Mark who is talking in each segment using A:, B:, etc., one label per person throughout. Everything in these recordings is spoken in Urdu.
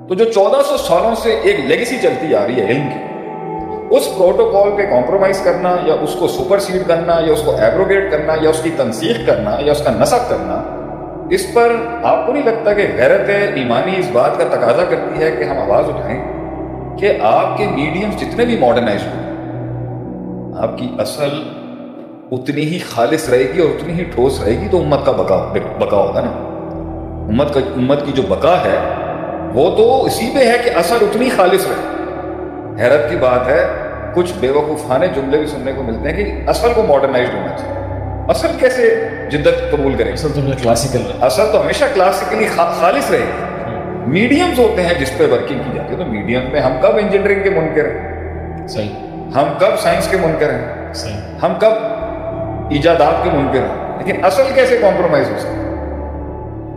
A: تو جو 1400 سالوں سے ایک لیگیسی چلتی آ رہی ہے علم کی، اس پروٹوکول پہ کمپرومائز کرنا یا اس کو سپرسیڈ کرنا یا اس کو ایبروگیٹ کرنا یا اس کی تنسیخ کرنا یا اس کا نسخ کرنا، اس پر آپ کو نہیں لگتا کہ غیرت ایمانی اس بات کا تقاضا کرتی ہے کہ ہم آواز اٹھائیں کہ آپ کے میڈیمز جتنے بھی ماڈرنائز ہوں، آپ کی اصل اتنی ہی خالص رہے گی اور اتنی ہی ٹھوس رہے گی، تو امت کا بقا ہوگا نا۔ امت کی جو بقا ہے وہ تو اسی پہ ہے کہ اصل اتنی خالص رہے۔ حیرت کی بات ہے، کچھ بے وقوفانے جملے بھی سننے کو ملتے ہیں کہ اصل کو ماڈرنائزڈ ہونا چاہیے۔ اصل کیسے جدت قبول کریں؟
B: اصل تو کلاسیکل ہے،
A: اصل تو ہمیشہ کلاسیکلی خالص رہے گی۔ میڈیمز ہوتے ہیں جس پہ ورکنگ کی جاتی ہے، تو میڈیم میں ہم کب انجینئرنگ کے منکر ہیں؟
B: صحیح۔
A: ہم کب سائنس کے منکر ہیں؟
B: صحیح۔
A: ہم کب ایجادات کے منکر ہیں؟ لیکن اصل کیسے کمپرومائز ہو سکتا ہے؟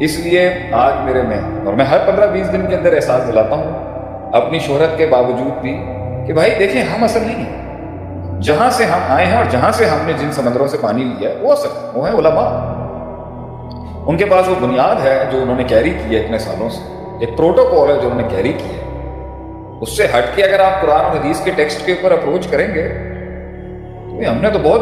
A: اس لیے آج میرے میں، اور میں ہر 15-20 دن کے اندر احساس دلاتا ہوں اپنی شہرت کے باوجود بھی، کہ بھائی دیکھیں ہم اصل نہیں ہیں۔ جہاں سے ہم آئے ہیں اور جہاں سے ہم نے جن سمندروں سے پانی لیا ہے وہ اصل، وہ ہیں علماء۔ ان کے پاس وہ بنیاد ہے جو انہوں نے کیری کی ہے اتنے سالوں سے، ایک پروٹوکول ہے جو انہوں نے کیری کی ہے۔ اس سے ہٹ کے اگر آپ قرآن اور حدیث کے ٹیکسٹ کے اوپر اپروچ کریں گے تو ہم نے تو بہت،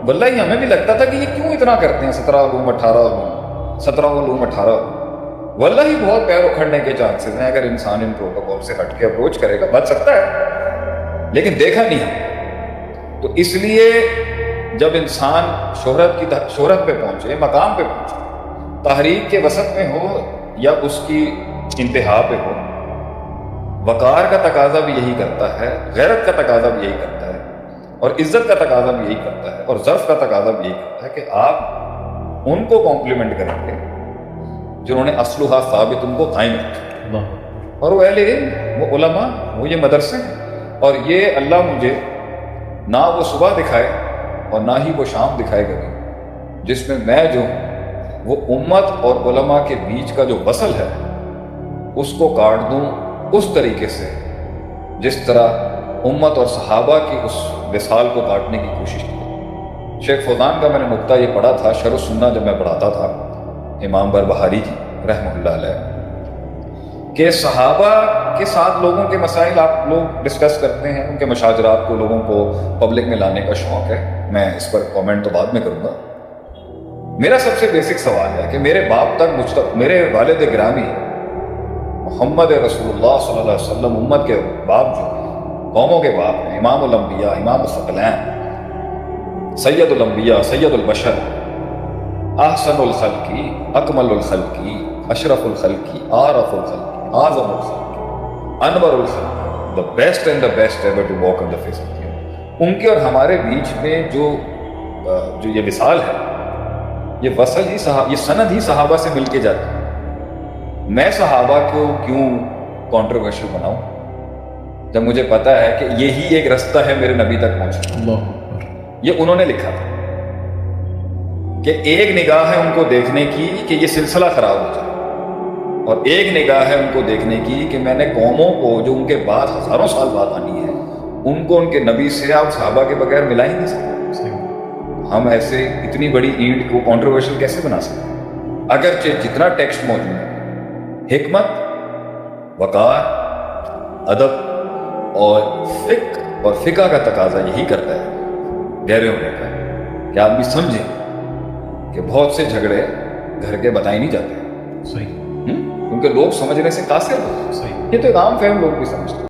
A: واللہ ہی ہمیں بھی لگتا تھا کہ یہ کیوں اتنا کرتے ہیں، 17 علوم 18 علوم، 17 علوم 18 علوم، واللہ ہی بہت پیر اکھڑنے کے چانسز ہیں۔ اگر انسان ان پروٹوکول سے ہٹ کے اپروچ کرے گا بچ سکتا ہے، لیکن دیکھا نہیں ہم۔ تو اس لیے جب انسان شہرت پہ پہنچے، مقام پہ پہنچے، تحریک کے وسط میں ہو یا اس کی انتہا پہ ہو، وقار کا تقاضا بھی یہی کرتا ہے، غیرت کا تقاضا بھی یہی کرتا ہے، اور عزت کا تقاضا بھی یہی کرتا ہے، اور ظرف کا تقاضا بھی یہی کرتا ہے کہ آپ ان کو کمپلیمنٹ کریں گے جنہوں نے اصلها ثابت ان کو قائم رکھا، اور وہ اہل علم، وہ علماء، وہ یہ مدرسے ہیں۔ اور یہ اللہ مجھے نہ وہ صبح دکھائے اور نہ ہی وہ شام دکھائے گا جس میں میں جو ہوں وہ امت اور علماء کے بیچ کا جو وصل ہے اس کو کاٹ دوں اس طریقے سے جس طرح امت اور صحابہ کی اس وصال کو کاٹنے کی کوشش کی۔ شیخ فوزان کا میں نے نقطہ یہ پڑھا تھا شرح السنہ جب میں پڑھاتا تھا امام بربہاری کی رحمہ اللہ علیہ، کہ صحابہ کے ساتھ لوگوں کے مسائل آپ لوگ ڈسکس کرتے ہیں، ان کے مشاجرات کو لوگوں کو پبلک میں لانے کا شوق ہے، میں اس پر کامنٹ تو بعد میں کروں گا۔ میرا سب سے بیسک سوال ہے کہ میرے باپ تک میرے والد گرامی محمد رسول اللہ صلی اللہ علیہ وسلم امت کے باپ جو ہیں، قوموں کے باپ ہیں، امام الانبیاء، امام الثقلین، سید الانبیاء، سید البشر، احسن الخلقی، اکمل الخلقی، اشرف الخلقی، عارف الخلقی، اعظم الخلق، انور الخلق، the best and the best ever to walk on the face of the earth۔ ان کے اور ہمارے بیچ میں جو یہ وصال ہے، یہ وصل ہی یہ سند ہی صحابہ سے مل کے جاتی ہے۔ میں صحابہ کو کیوں کنٹروورشل بناؤں جب مجھے پتا ہے کہ یہی ایک رستہ ہے میرے نبی تک پہنچنے کا۔ یہ انہوں نے لکھا تھا کہ ایک نگاہ ہے ان کو دیکھنے کی کہ یہ سلسلہ خراب ہو جائے، اور ایک نگاہ ہے ان کو دیکھنے کی کہ میں نے قوموں کو جو ان کے بعد ہزاروں سال بعد آنی ہے ان کو ان کے نبی سے آپ صحابہ کے بغیر ملا ہی نہیں سکتے۔ ہم ایسے اتنی بڑی اینٹ کو کنٹروورشل کیسے بنا سکتے ہیں؟ اگرچہ جتنا ٹیکسٹ موجود ہے، حکمت، وقار، ادب اور فقہ کا تقاضا یہی کرتا ہے گہرے ہونے کا کہ آدمی سمجھے کہ بہت سے جھگڑے گھر کے بتائے نہیں جاتے،
B: صحیح،
A: کیونکہ لوگ سمجھنے سے قاصر ہوتے ہیں۔ یہ تو ایک عام فہم لوگ بھی سمجھتے ہیں۔